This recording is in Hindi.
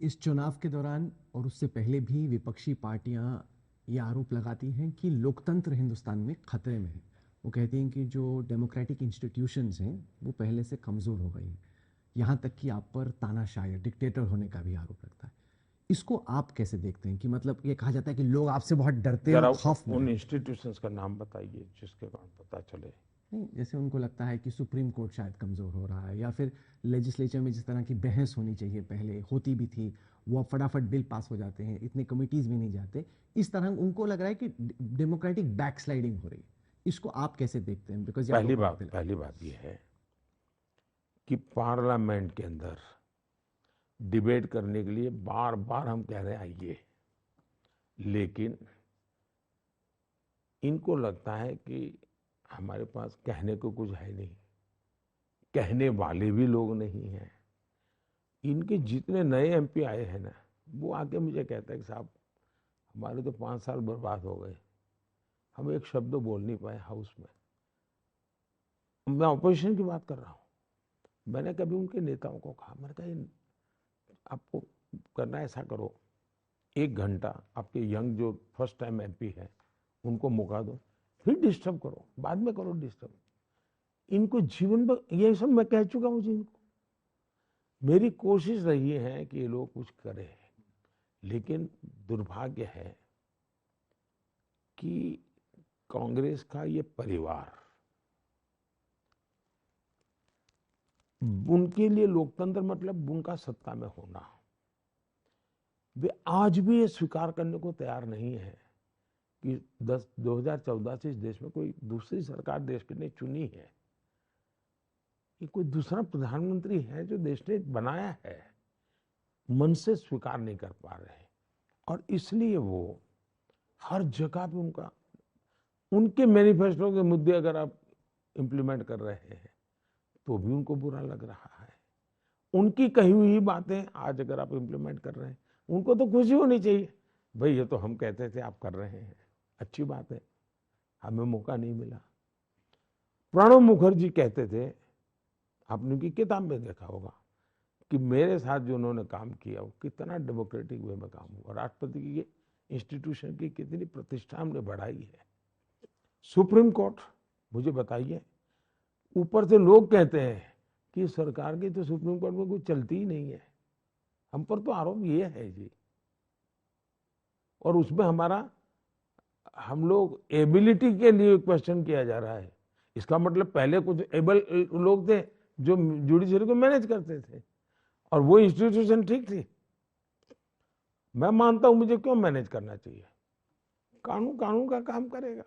इस चुनाव के दौरान और उससे पहले भी विपक्षी पार्टियां ये आरोप लगाती हैं कि लोकतंत्र हिंदुस्तान में खतरे में है। वो कहती हैं कि जो डेमोक्रेटिक इंस्टीट्यूशंस हैं वो पहले से कमज़ोर हो गई हैं। यहाँ तक कि आप पर तानाशाह डिक्टेटर होने का भी आरोप लगता है। इसको आप कैसे देखते हैं कि मतलब ये कहा जाता है कि लोग आपसे बहुत डरते हैं जरा और खौफ में उन हैं। इंस्टीट्यूशंस का नाम बताइए जिसके कारण पता चले। नहीं, जैसे उनको लगता है कि सुप्रीम कोर्ट शायद कमज़ोर हो रहा है, या फिर लेजिस्लेचर में जिस तरह की बहस होनी चाहिए पहले होती भी थी, वो अब फटाफट बिल पास हो जाते हैं, इतने कमिटीज़ भी नहीं जाते। इस तरह उनको लग रहा है कि डेमोक्रेटिक बैकस्लाइडिंग हो रही है। इसको आप कैसे देखते हैं? बिकॉज ये आरोप लगाते हैं। पहली बात यह है कि पार्लियामेंट के अंदर डिबेट करने के लिए बार बार हम कह रहे हैं आइए, लेकिन इनको लगता है कि हमारे पास कहने को कुछ है नहीं, कहने वाले भी लोग नहीं हैं। इनके जितने नए एमपी आए हैं ना, वो आके मुझे कहते हैं कि साहब हमारे तो 5 साल बर्बाद हो गए, हम एक शब्द बोल नहीं पाए हाउस में। मैं ऑपोजिशन की बात कर रहा हूँ। मैंने कभी उनके नेताओं को कहा, मैंने कहा आपको करना ऐसा करो, 1 घंटा आपके यंग जो फर्स्ट टाइम एमपी है उनको मौका दो, फिर डिस्टर्ब करो, बाद में करो डिस्टर्ब। इनको जीवन में ये सब मैं कह चुका हूँ जी इनको। मेरी कोशिश रही है कि ये लोग कुछ करें, लेकिन दुर्भाग्य है कि कांग्रेस का ये परिवार, उनके लिए लोकतंत्र मतलब उनका सत्ता में होना। वे आज भी ये स्वीकार करने को तैयार नहीं है कि 2014 से इस देश में कोई दूसरी सरकार देश के ने चुनी है, कि कोई दूसरा प्रधानमंत्री है जो देश ने बनाया है, मन से स्वीकार नहीं कर पा रहे हैं। और इसलिए वो हर जगह पे उनके मैनिफेस्टो के मुद्दे अगर आप इंप्लीमेंट कर रहे हैं तो भी उनको बुरा लग रहा है। उनकी कही हुई बातें आज अगर आप इंप्लीमेंट कर रहे हैं, उनको तो खुशी होनी चाहिए, भाई ये तो हम कहते थे आप कर रहे हैं, अच्छी बात है, हमें मौका नहीं मिला। प्रणब मुखर्जी कहते थे, आपने उनकी किताब में देखा होगा कि मेरे साथ जो उन्होंने काम किया वो कितना डेमोक्रेटिक वे में काम हुआ, राष्ट्रपति की इंस्टीट्यूशन की कितनी प्रतिष्ठा हमने बढ़ाई है। सुप्रीम कोर्ट, मुझे बताइए, ऊपर से लोग कहते हैं कि सरकार की तो सुप्रीम कोर्ट में कुछ चलती ही नहीं है, हम पर तो आरोप ये है जी। और उसमें हमारा, हम लोग एबिलिटी के लिए क्वेश्चन किया जा रहा है। इसका मतलब पहले कुछ एबल लोग थे जो जुडिशरी को मैनेज करते थे और वो इंस्टीट्यूशन ठीक थी। मैं मानता हूं मुझे क्यों मैनेज करना चाहिए, कानून कानून का काम करेगा।